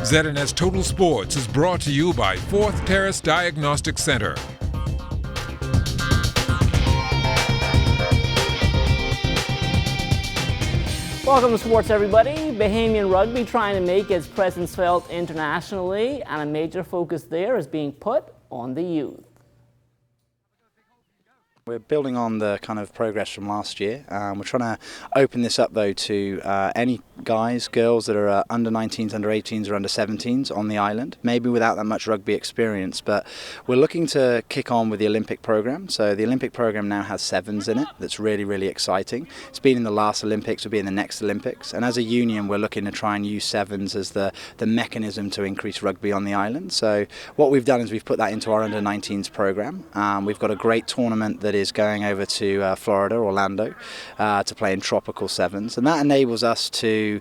ZNS Total Sports is brought to you by Fourth Terrace Diagnostic Center. Welcome to sports, everybody. Bahamian rugby trying to make its presence felt internationally, and a major focus there is being put on the youth. We're building on the kind of progress from last year. We're trying to open this up though to any guys, girls that are under 19s, under 18s or under 17s on the island, maybe without that much rugby experience, but we're looking to kick on with the Olympic program. So the Olympic program now has sevens in it. That's really, really exciting. It's been in the last Olympics, will be in the next Olympics, and as a union we're looking to try and use sevens as the mechanism to increase rugby on the island. So what we've done is we've put that into our under 19s program. We've got a great tournament that is going over to Florida, Orlando, to play in tropical sevens, and that enables us to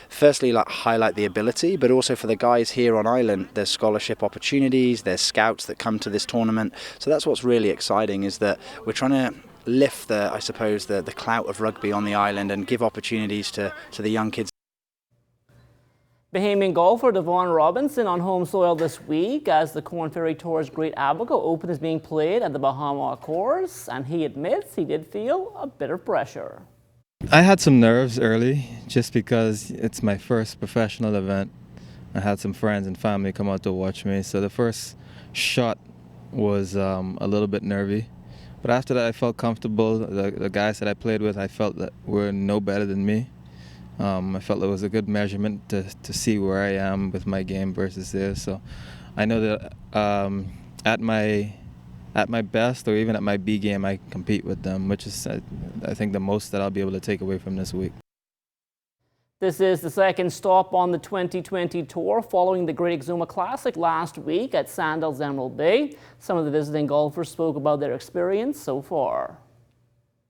firstly highlight the ability, but also for the guys here on island there's scholarship opportunities, there's scouts that come to this tournament. So that's what's really exciting, is that we're trying to lift the clout of rugby on the island and give opportunities to the young kids. Bahamian golfer Devon Robinson on home soil this week as the Corn Ferry Tour's Great Abaco Open is being played at the Bahama course, and he admits he did feel a bit of pressure. I had some nerves early just because it's my first professional event. I had some friends and family come out to watch me, so the first shot was a little bit nervy. But after that I felt comfortable. The guys that I played with, I felt that were no better than me. I felt it was a good measurement to see where I am with my game versus theirs. So I know that at my best or even at my B game, I compete with them, which is I think the most that I'll be able to take away from this week. This is the second stop on the 2020 tour following the Great Exuma Classic last week at Sandals Emerald Bay. Some of the visiting golfers spoke about their experience so far.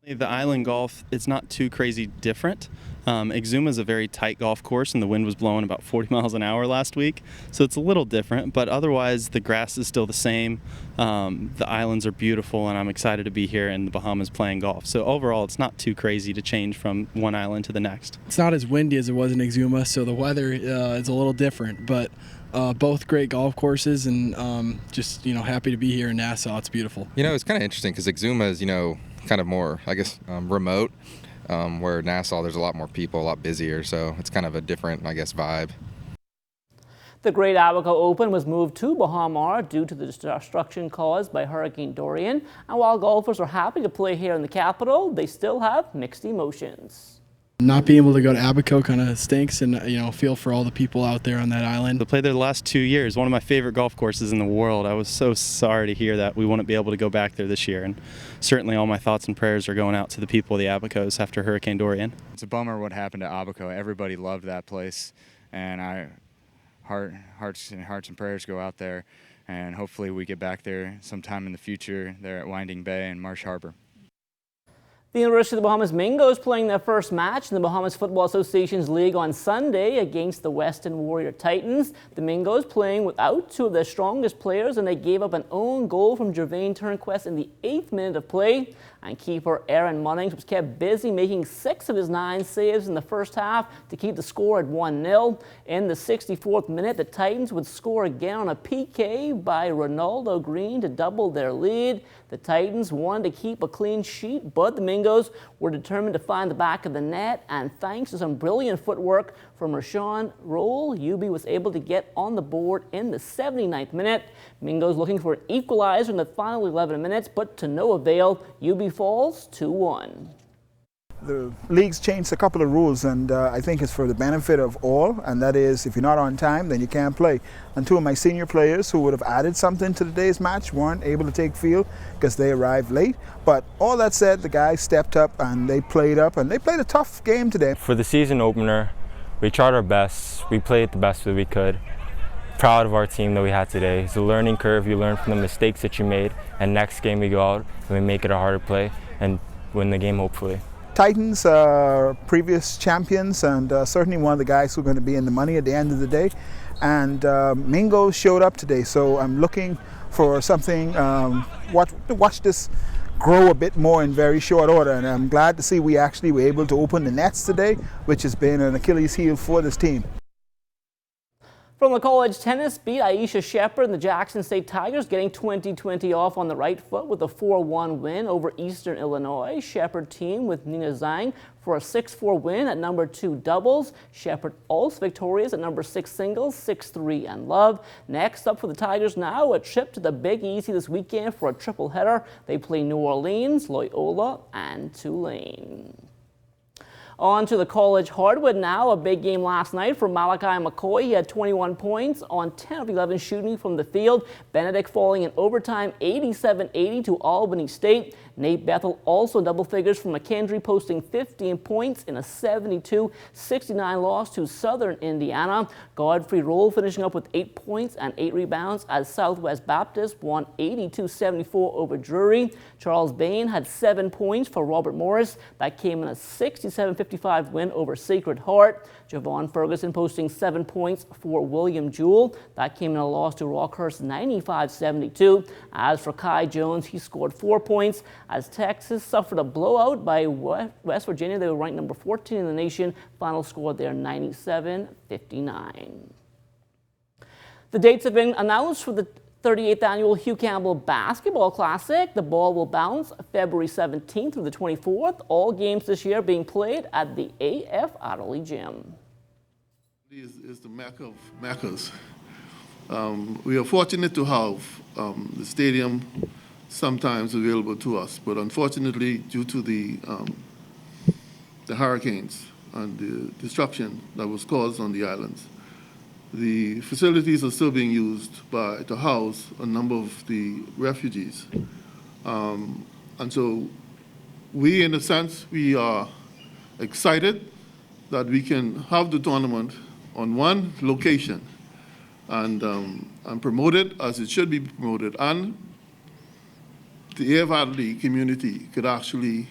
The island golf, it's not too crazy different. Exuma is a very tight golf course, and the wind was blowing about 40 miles an hour last week, so it's a little different, but otherwise the grass is still the same. The islands are beautiful, and I'm excited to be here in the Bahamas playing golf. So overall, it's not too crazy to change from one island to the next. It's not as windy as it was in Exuma, so the weather is a little different, but both great golf courses, and just happy to be here in Nassau. It's beautiful. It's kind of interesting because Exuma is kind of more, I guess, remote, where Nassau there's a lot more people, a lot busier, so it's kind of a different, I guess, vibe. The Great Abaco Open was moved to Bahama due to the destruction caused by Hurricane Dorian, and while golfers are happy to play here in the capital, they still have mixed emotions. Not being able to go to Abaco kind of stinks, and feel for all the people out there on that island. I played there the last 2 years, one of my favorite golf courses in the world. I was so sorry to hear that we wouldn't be able to go back there this year, and certainly all my thoughts and prayers are going out to the people of the Abacos after Hurricane Dorian. It's a bummer what happened to Abaco. Everybody loved that place, and hearts and prayers go out there, and hopefully we get back there sometime in the future there at Winding Bay and Marsh Harbor. The University of the Bahamas Mingoes playing their first match in the Bahamas Football Association's league on Sunday against the Western Warrior Titans. The Mingoes playing without two of their strongest players, and they gave up an own goal from Jervain Turnquest in the 8th minute of play. And keeper Aaron Munnings was kept busy making 6 of his 9 saves in the first half to keep the score at 1-0. In the 64th minute, the Titans would score again on a PK by Ronaldo Green to double their lead. The Titans wanted to keep a clean sheet, but the Mingoes were determined to find the back of the net, and thanks to some brilliant footwork from Rashawn Roll, UB was able to get on the board in the 79th minute. Mingoes looking for an equalizer in the final 11 minutes, but to no avail. UB falls 2-1. The league's changed a couple of rules, and I think it's for the benefit of all, and that is if you're not on time, then you can't play. And 2 of my senior players who would have added something to today's match weren't able to take field because they arrived late. But all that said, the guys stepped up and they played up, and they played a tough game today. For the season opener, we tried our best. We played the best that we could. Proud of our team that we had today. It's a learning curve. You learn from the mistakes that you made, and next game we go out and we make it a harder play and win the game, hopefully. Titans are previous champions, and certainly one of the guys who are going to be in the money at the end of the day. And Mingo showed up today, so I'm looking for something, watch this grow a bit more in very short order, and I'm glad to see we actually were able to open the nets today, which has been an Achilles heel for this team. From the college tennis beat, Aisha Shepard and the Jackson State Tigers getting 2020 off on the right foot with a 4-1 win over Eastern Illinois. Shepard team with Nina Zhang for a 6-4 win at number 2 doubles. Shepard also victorious at number 6 singles, 6-3 and love. Next up for the Tigers now, a trip to the Big Easy this weekend for a triple header. They play New Orleans, Loyola, and Tulane. On to the college hardwood now. A big game last night for Malachi McCoy. He had 21 points on 10 of 11 shooting from the field. Benedict falling in overtime 87-80 to Albany State. Nate Bethel also double figures for McKendree, posting 15 points in a 72-69 loss to Southern Indiana. Godfrey Roll finishing up with 8 points and 8 rebounds as Southwest Baptist won 82-74 over Drury. Charles Bain had 7 points for Robert Morris. That came in a 67-55 win over Sacred Heart. Javon Ferguson posting 7 points for William Jewell. That came in a loss to Rockhurst 95-72. As for Kai Jones, he scored 4 points as Texas suffered a blowout by West Virginia. They were ranked number 14 in the nation. Final score there 97-59. The dates have been announced for the 38th annual Hugh Campbell Basketball Classic. The ball will bounce February 17th through the 24th. All games this year being played at the AF Adderley Gym. Is the Mecca of Meccas. We are fortunate to have the stadium sometimes available to us, but unfortunately, due to the hurricanes and the disruption that was caused on the islands, the facilities are still being used to house a number of the refugees. And so we, in a sense, we are excited that we can have the tournament on one location and promote it as it should be promoted. And the AF Adderley community could actually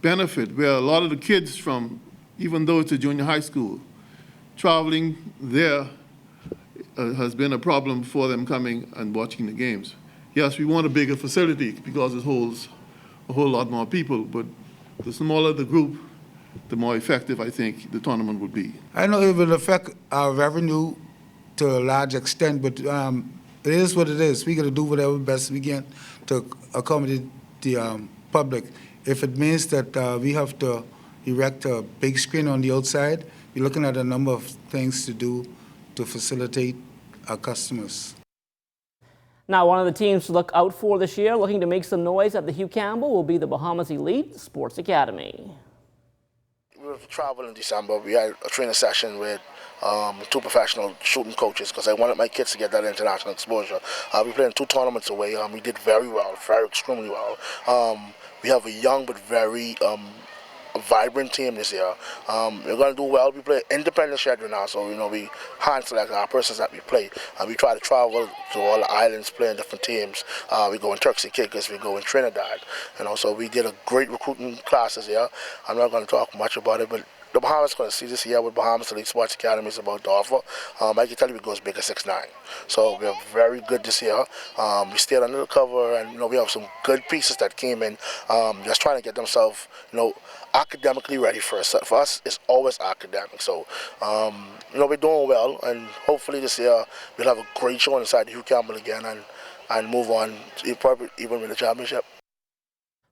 benefit, where a lot of the kids from, even though it's a junior high school, traveling there has been a problem for them coming and watching the games. Yes, we want a bigger facility because it holds a whole lot more people, but the smaller the group, the more effective I think the tournament would be. I know it will affect our revenue to a large extent, but it is what it is. We got to do whatever best we can to accommodate the public. If it means that we have to erect a big screen on the outside, we're looking at a number of things to do to facilitate our customers. Now, one of the teams to look out for this year, looking to make some noise at the Hugh Campbell, will be the Bahamas Elite Sports Academy. We were traveling in December. We had a training session with 2 professional shooting coaches because I wanted my kids to get that international exposure. We played in 2 tournaments away. We did very well, extremely well. We have a young but very vibrant team this year. We're going to do well. We play independent schedule now, so we hand select our persons that we play. We try to travel to all the islands, playing different teams. We go in Turks and Caicos, we go in Trinidad. So we did a great recruiting class this year. I'm not going to talk much about it, but the Bahamas going to see this year what Bahamas Elite Sports Academy is about to offer. I can tell you it goes big as 6'9". So we are very good this year. We stayed under the cover, and we have some good pieces that came in, just trying to get themselves, academically ready for us. For us, it's always academic. So, we're doing well, and hopefully this year we'll have a great show inside the Hugh Campbell again, and move on to probably even win the championship.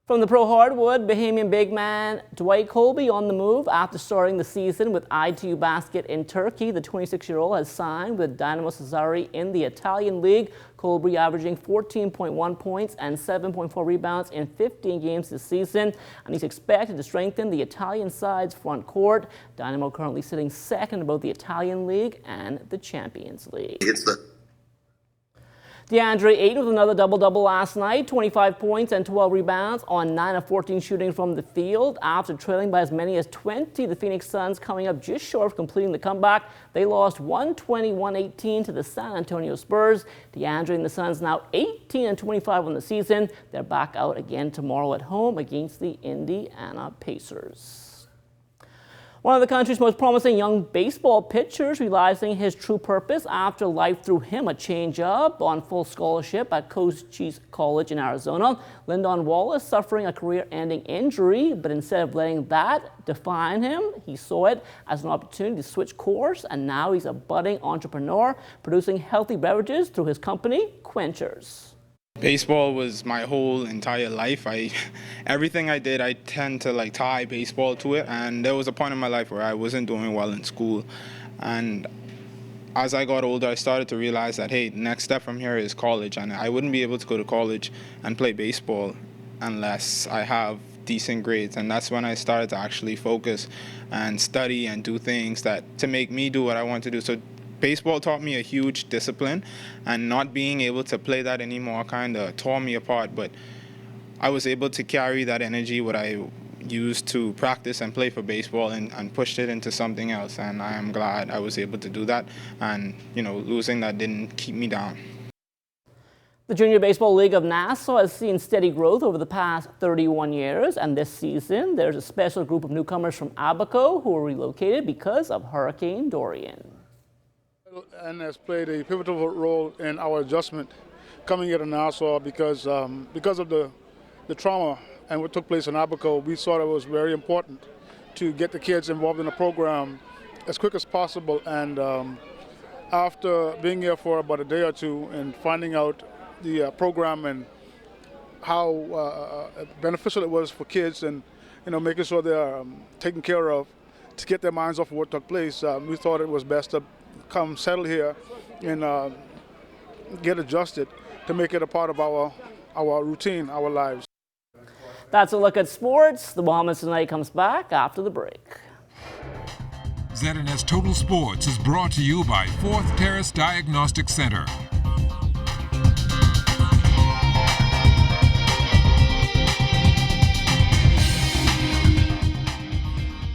From the pro hardwood, Bahamian big man Dwight Colby on the move after starting the season with ITU Basket in Turkey. The 26-year-old has signed with Dynamo Sassari in the Italian League. Colby averaging 14.1 points and 7.4 rebounds in 15 games this season, and he's expected to strengthen the Italian side's front court. Dynamo currently sitting second in both the Italian League and the Champions League. DeAndre Ayton with another double-double last night, 25 points and 12 rebounds on 9 of 14 shooting from the field. After trailing by as many as 20, the Phoenix Suns coming up just short of completing the comeback. They lost 120-118 to the San Antonio Spurs. DeAndre and the Suns now 18-25 on the season. They're back out again tomorrow at home against the Indiana Pacers. One of the country's most promising young baseball pitchers realizing his true purpose after life threw him a change-up on full scholarship at Cochise College in Arizona. Lyndon Wallace suffering a career-ending injury, but instead of letting that define him, he saw it as an opportunity to switch course, and now he's a budding entrepreneur producing healthy beverages through his company, Quenchers. Baseball was my whole entire life. Everything I did, I tend to tie baseball to it. And there was a point in my life where I wasn't doing well in school. And as I got older, I started to realize that, hey, the next step from here is college. And I wouldn't be able to go to college and play baseball unless I have decent grades. And that's when I started to actually focus and study and do things to make me do what I want to do. So baseball taught me a huge discipline, and not being able to play that anymore kind of tore me apart. But I was able to carry that energy, what I used to practice and play for baseball, and pushed it into something else. And I am glad I was able to do that. And, losing that didn't keep me down. The Junior Baseball League of Nassau has seen steady growth over the past 31 years, and this season there's a special group of newcomers from Abaco who were relocated because of Hurricane Dorian. And has played a pivotal role in our adjustment coming here to Nassau because of the trauma and what took place in Abaco. We thought it was very important to get the kids involved in the program as quick as possible. And after being here for about a day or two and finding out the program and how beneficial it was for kids, and making sure they're taken care of to get their minds off of what took place, we thought it was best to come settle here and get adjusted to make it a part of our routine, our lives. That's a look at sports. The Bahamas Tonight comes back after the break. ZNS Total Sports is brought to you by 4th Terrace Diagnostic Center.